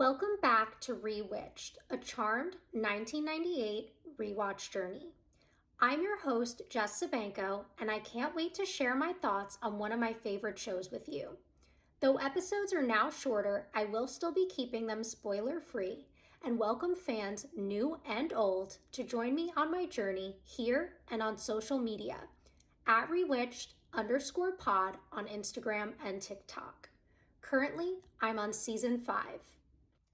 Welcome back to Rewitched, a charmed 1998 rewatch journey. I'm your host, Jess Sabanko, and I can't wait to share my thoughts on one of my favorite shows with you. Though episodes are now shorter, I will still be keeping them spoiler-free and welcome fans new and old to join me on my journey here and on social media at Rewitched_pod on Instagram and TikTok. Currently, I'm on season 5.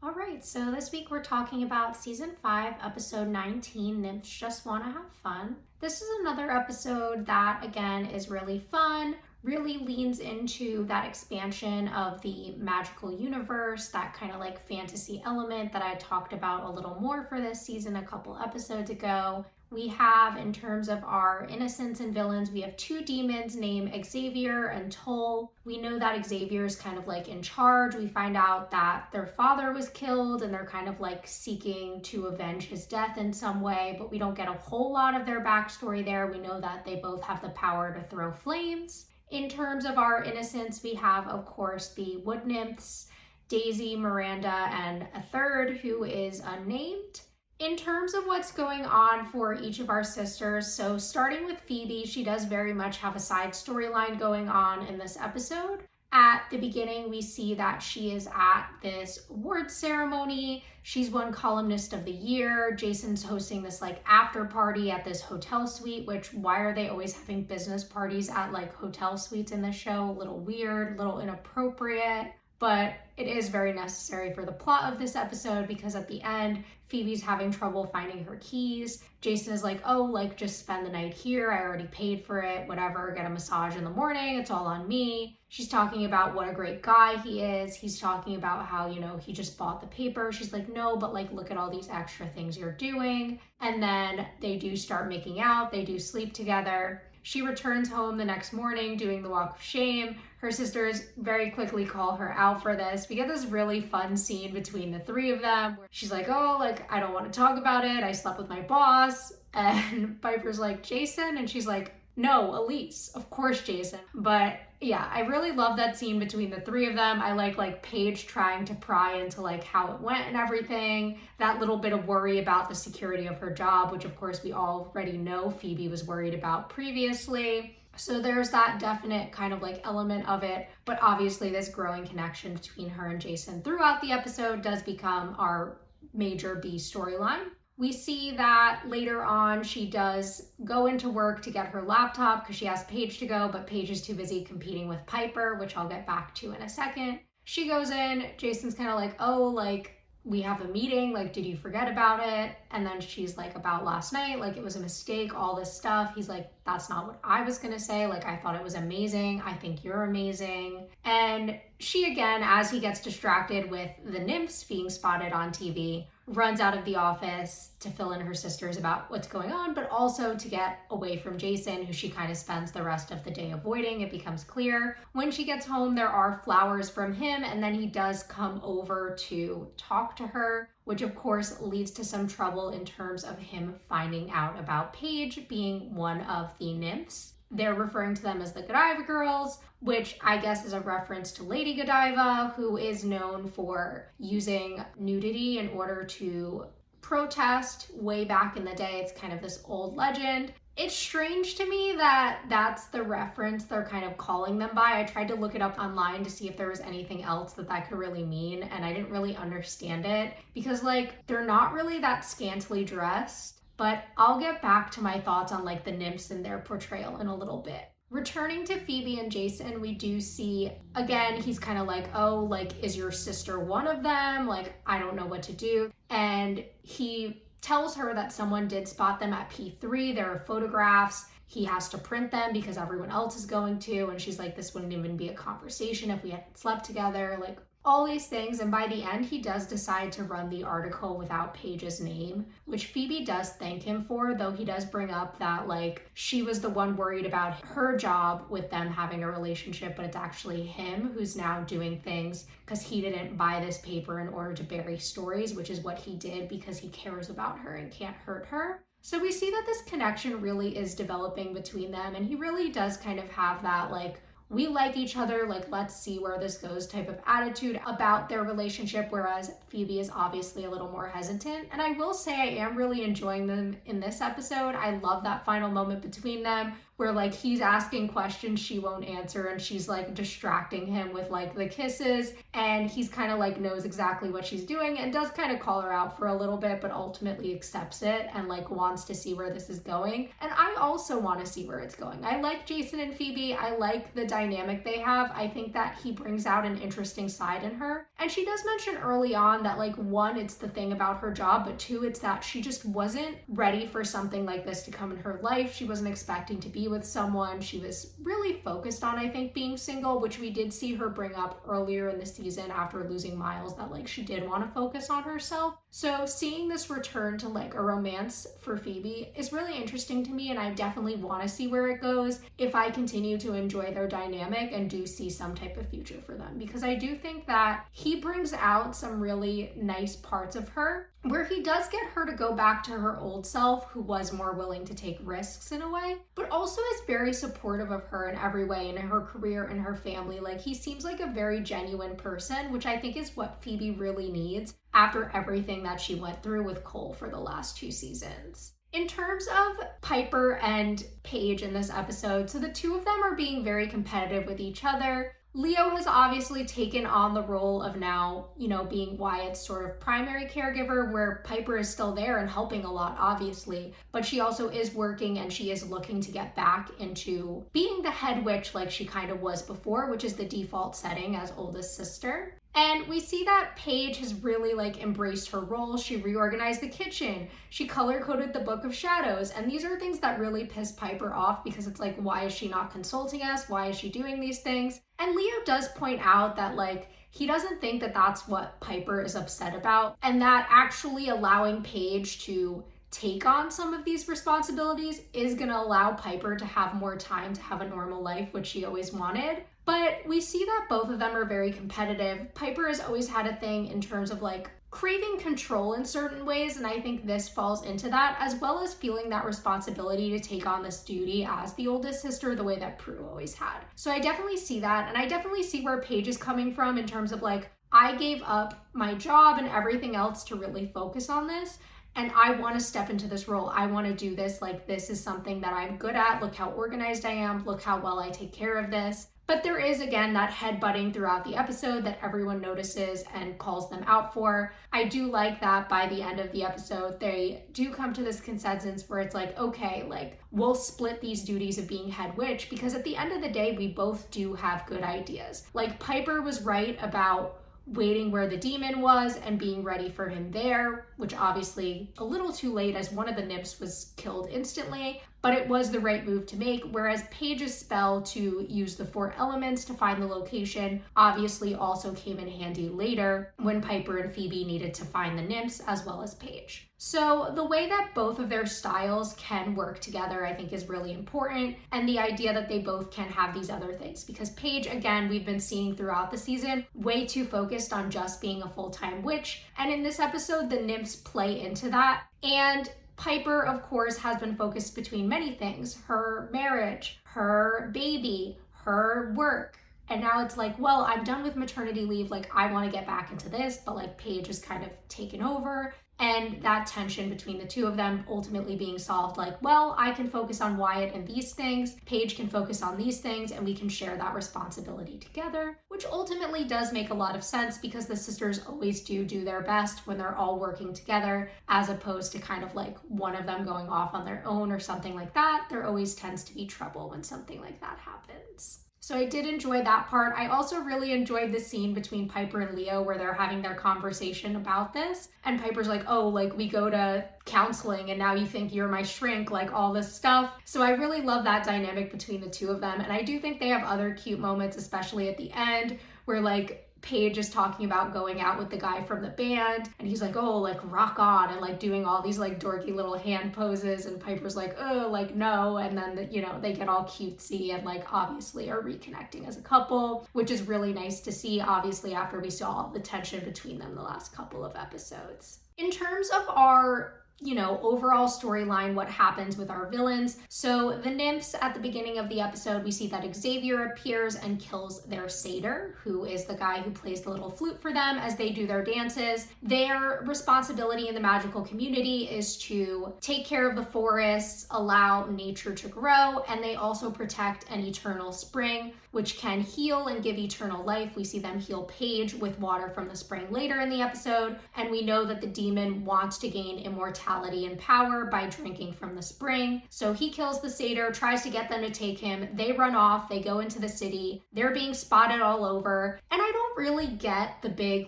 All right, so this week we're talking about season 5, episode 19, Nymphs Just Wanna Have Fun. This is another episode that, again, is really fun, really leans into that expansion of the magical universe, that kind of like fantasy element that I talked about a little more for this season a couple episodes ago. We have, in terms of our innocents and villains, we have two demons named Xavier and Toll. We know that Xavier is kind of like in charge. We find out that their father was killed and they're kind of like seeking to avenge his death in some way, but we don't get a whole lot of their backstory there. We know that they both have the power to throw flames. In terms of our innocents, we have, of course, the wood nymphs, Daisy, Miranda, and a third who is unnamed. In terms of what's going on for each of our sisters, so starting with Phoebe, she does very much have a side storyline going on in this episode. At the beginning, we see that she is at this award ceremony. She's won columnist of the year. Jason's hosting this like after party at this hotel suite, which why are they always having business parties at like hotel suites in the show? A little weird, a little inappropriate. But it is very necessary for the plot of this episode because at the end, Phoebe's having trouble finding her keys. Jason is like, oh, like just spend the night here. I already paid for it, whatever, get a massage in the morning. It's all on me. She's talking about what a great guy he is. He's talking about how, he just bought the paper. She's like, no, but like, look at all these extra things you're doing. And then they do start making out. They do sleep together. She returns home the next morning doing the walk of shame. Her sisters very quickly call her out for this. We get this really fun scene between the three of them where she's like, oh, like, I don't want to talk about it. I slept with my boss. And Piper's like, Jason? And she's like, no, Elise. Of course, Jason. But yeah, I really love that scene between the three of them. I like Paige trying to pry into like how it went and everything. That little bit of worry about the security of her job, which of course we already know Phoebe was worried about previously. So there's that definite kind of like element of it. But obviously this growing connection between her and Jason throughout the episode does become our major B storyline. We see that later on she does go into work to get her laptop because she asked Paige to go, but Paige is too busy competing with Piper, which I'll get back to in a second. She goes in, Jason's kind of like, oh, like, we have a meeting, like, did you forget about it? And then she's like, about last night, like, it was a mistake, all this stuff. He's like, that's not what I was gonna say. Like, I thought it was amazing. I think you're amazing. And she, again, as he gets distracted with the nymphs being spotted on TV, runs out of the office to fill in her sisters about what's going on, but also to get away from Jason, who she kind of spends the rest of the day avoiding. It becomes clear. When she gets home, there are flowers from him, and then he does come over to talk to her, which of course leads to some trouble in terms of him finding out about Paige being one of the nymphs. They're referring to them as the Godiva girls, which I guess is a reference to Lady Godiva, who is known for using nudity in order to protest way back in the day. It's kind of this old legend. It's strange to me that that's the reference they're kind of calling them by. I tried to look it up online to see if there was anything else that could really mean, and I didn't really understand it because like they're not really that scantily dressed. But I'll get back to my thoughts on like the nymphs and their portrayal in a little bit. Returning to Phoebe and Jason, we do see, again, he's kind of like, oh, like, is your sister one of them? Like, I don't know what to do. And he tells her that someone did spot them at P3. There are photographs. He has to print them because everyone else is going to. And she's like, this wouldn't even be a conversation if we hadn't slept together. Like, all these things, and by the end he does decide to run the article without Paige's name, which Phoebe does thank him for, though he does bring up that like she was the one worried about her job with them having a relationship, but it's actually him who's now doing things because he didn't buy this paper in order to bury stories, which is what he did because he cares about her and can't hurt her. So we see that this connection really is developing between them, and he really does kind of have that like we like each other, like let's see where this goes type of attitude about their relationship, whereas Phoebe is obviously a little more hesitant. And I will say I am really enjoying them in this episode. I love that final moment between them where like he's asking questions she won't answer and she's like distracting him with like the kisses, and he's kind of like knows exactly what she's doing and does kind of call her out for a little bit, but ultimately accepts it and like wants to see where this is going. And I also want to see where it's going. I like Jason and Phoebe. I like the dynamic they have. I think that he brings out an interesting side in her. And she does mention early on that like, one, it's the thing about her job, but two, it's that she just wasn't ready for something like this to come in her life. She wasn't expecting to be with someone. She was really focused on, I think, being single, which we did see her bring up earlier in the season after losing Miles, that like she did want to focus on herself. So seeing this return to like a romance for Phoebe is really interesting to me, and I definitely want to see where it goes if I continue to enjoy their dynamic and do see some type of future for them, because I do think that he brings out some really nice parts of her where he does get her to go back to her old self, who was more willing to take risks in a way, but also is very supportive of her in every way, in her career and her family. Like he seems like a very genuine person, which I think is what Phoebe really needs after everything that she went through with Cole for the last 2 seasons. In terms of Piper and Paige in this episode, so the two of them are being very competitive with each other. Leo has obviously taken on the role of now, being Wyatt's sort of primary caregiver, where Piper is still there and helping a lot, obviously, but she also is working and she is looking to get back into being the head witch like she kind of was before, which is the default setting as oldest sister. And we see that Paige has really like embraced her role. She reorganized the kitchen. She color-coded the Book of Shadows. And these are things that really piss Piper off, because it's like, why is she not consulting us? Why is she doing these things? And Leo does point out that like, he doesn't think that that's what Piper is upset about, and that actually allowing Paige to take on some of these responsibilities is going to allow Piper to have more time to have a normal life, which she always wanted. But we see that both of them are very competitive. Piper has always had a thing in terms of like craving control in certain ways, and I think this falls into that, as well as feeling that responsibility to take on this duty as the oldest sister the way that Prue always had. So I definitely see that, and I definitely see where Paige is coming from in terms of like, I gave up my job and everything else to really focus on this, and I want to step into this role. I want to do this. Like, this is something that I'm good at. Look how organized I am. Look how well I take care of this. But there is, again, that headbutting throughout the episode that everyone notices and calls them out for. I do like that by the end of the episode, they do come to this consensus where it's like, okay, like, we'll split these duties of being head witch, because at the end of the day, we both do have good ideas. Like, Piper was right about waiting where the demon was and being ready for him there, which obviously a little too late as one of the Nymphs was killed instantly, but it was the right move to make. Whereas Paige's spell to use the 4 elements to find the location obviously also came in handy later when Piper and Phoebe needed to find the Nymphs as well as Paige. So the way that both of their styles can work together, I think, is really important. And the idea that they both can have these other things, because Paige, again, we've been seeing throughout the season, way too focused on just being a full-time witch. And in this episode, the Nymphs play into that. And Piper, of course, has been focused between many things: her marriage, her baby, her work. And now it's like, well, I'm done with maternity leave. Like, I want to get back into this, but like Paige is kind of taken over. And that tension between the two of them ultimately being solved, like, well, I can focus on Wyatt and these things, Paige can focus on these things, and we can share that responsibility together, which ultimately does make a lot of sense, because the sisters always do their best when they're all working together, as opposed to kind of like one of them going off on their own or something like that. There always tends to be trouble when something like that happens. So I did enjoy that part. I also really enjoyed the scene between Piper and Leo where they're having their conversation about this. And Piper's like, oh, like, we go to counseling and now you think you're my shrink, like all this stuff. So I really love that dynamic between the two of them. And I do think they have other cute moments, especially at the end, where like Paige is talking about going out with the guy from the band, and he's like, oh, like, rock on, and like doing all these like dorky little hand poses, and Piper's like, oh, like, no. And then they get all cutesy and like obviously are reconnecting as a couple, which is really nice to see, obviously, after we saw all the tension between them the last couple of episodes. In terms of our overall storyline, what happens with our villains. So the Nymphs, at the beginning of the episode, we see that Xavier appears and kills their satyr, who is the guy who plays the little flute for them as they do their dances. Their responsibility in the magical community is to take care of the forests, allow nature to grow, and they also protect an eternal spring, which can heal and give eternal life. We see them heal Paige with water from the spring later in the episode, and we know that the demon wants to gain immortality and power by drinking from the spring. So he kills the satyr, tries to get them to take him. They run off, they go into the city. They're being spotted all over, and I don't really get the big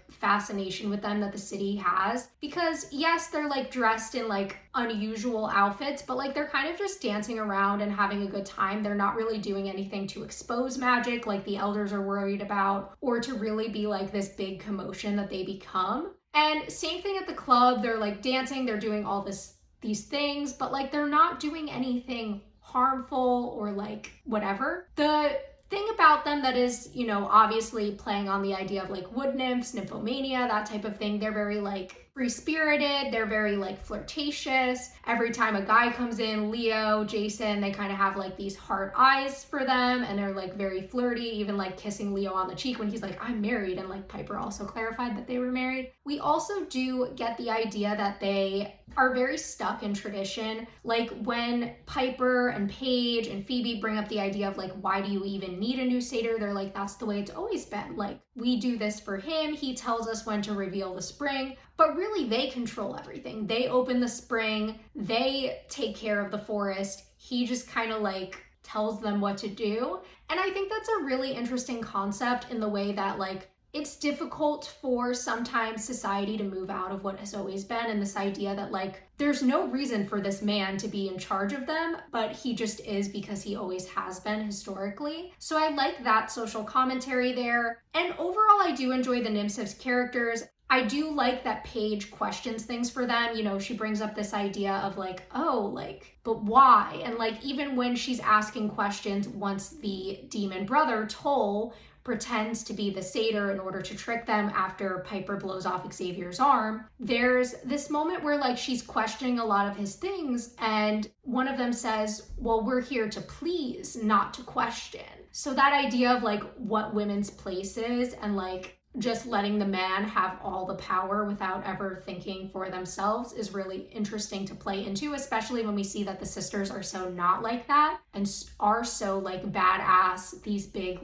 fascination with them that the city has, because yes, they're dressed in unusual outfits, but they're kind of just dancing around and having a good time. They're not really doing anything to expose magic like the elders are worried about, or to really be this big commotion that they become. And same thing at the club. They're dancing, they're doing all these things, but they're not doing anything harmful or whatever. The thing about them that is, obviously playing on the idea of wood nymphs, nymphomania, that type of thing. They're very free-spirited, they're very flirtatious. Every time a guy comes in, Leo, Jason, they kind of have these heart eyes for them, and they're very flirty, even kissing Leo on the cheek when he's I'm married, and Piper also clarified that they were married. We also do get the idea that they are very stuck in tradition. When Piper and Paige and Phoebe bring up the idea of why do you even need a new satyr, they're that's the way it's always been. We do this for him, he tells us when to reveal the spring, but really they control everything. They open the spring, they take care of the forest, he just kind of tells them what to do. And I think that's a really interesting concept in the way that it's difficult for sometimes society to move out of what has always been, and this idea that there's no reason for this man to be in charge of them, but he just is because he always has been historically. So I like that social commentary there. And overall, I do enjoy the Nymphs as characters. I do like that Paige questions things for them. She brings up this idea of but why? And even when she's asking questions, once the demon brother, Toll, pretends to be the satyr in order to trick them after Piper blows off Xavier's arm, there's this moment where she's questioning a lot of his things, and one of them says, well, we're here to please, not to question. So that idea of what women's place is, and just letting the man have all the power without ever thinking for themselves is really interesting to play into, especially when we see that the sisters are so not like that and are so badass, these big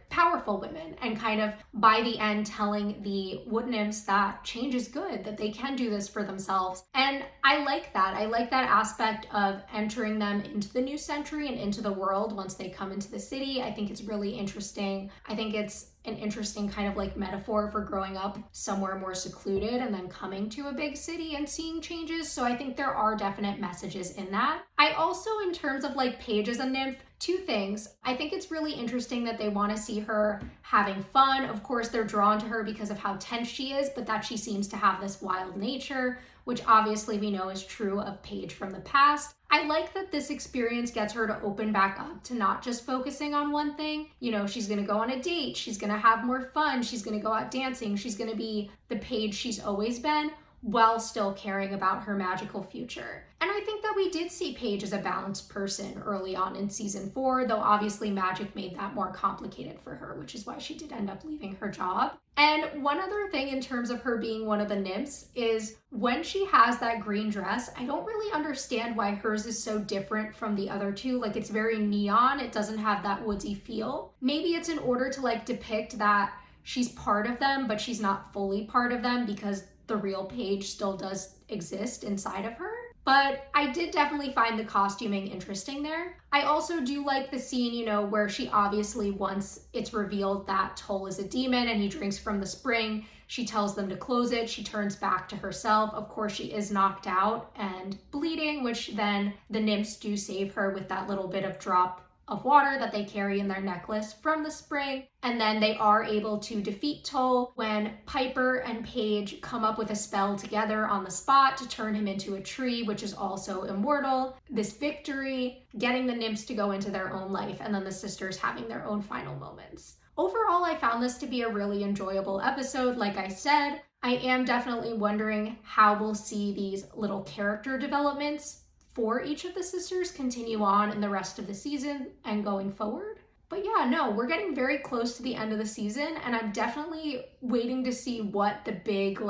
powerful women, and kind of by the end telling the wood nymphs that change is good, that they can do this for themselves. And I like that. I like that aspect of entering them into the new century and into the world once they come into the city. I think it's really interesting. I think it's an interesting kind of metaphor for growing up somewhere more secluded and then coming to a big city and seeing changes. So I think there are definite messages in that. I also, in terms of Paige as a nymph, two things. I think it's really interesting that they want to see her having fun. Of course, they're drawn to her because of how tense she is, but that she seems to have this wild nature, which obviously we know is true of Paige from the past. I like that this experience gets her to open back up to not just focusing on one thing. She's going to go on a date, she's going to have more fun, she's going to go out dancing, she's going to be the Paige she's always been, while still caring about her magical future. And I think that we did see Paige as a balanced person early on in season 4, though obviously magic made that more complicated for her, which is why she did end up leaving her job. And one other thing in terms of her being one of the nymphs is when she has that green dress, I don't really understand why hers is so different from the other two. It's very neon, it doesn't have that woodsy feel. Maybe it's in order to depict that she's part of them, but she's not fully part of them because the real Paige still does exist inside of her. But I did definitely find the costuming interesting there. I also do like the scene, where she obviously, once it's revealed that Toll is a demon and he drinks from the spring, she tells them to close it. She turns back to herself. Of course, she is knocked out and bleeding, which then the nymphs do save her with that little bit of drop of water that they carry in their necklace from the spring. And then they are able to defeat Toll when Piper and Paige come up with a spell together on the spot to turn him into a tree, which is also immortal. This victory, getting the nymphs to go into their own life, and then the sisters having their own final moments. Overall, I found this to be a really enjoyable episode. Like I said, I am definitely wondering how we'll see these little character developments for each of the sisters continue on in the rest of the season and going forward. But yeah, no, we're getting very close to the end of the season, and I'm definitely waiting to see what the big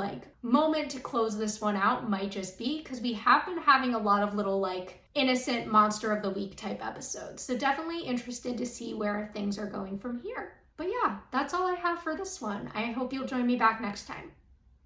moment to close this one out might just be, because we have been having a lot of little innocent monster of the week type episodes. So definitely interested to see where things are going from here. But yeah, that's all I have for this one. I hope you'll join me back next time.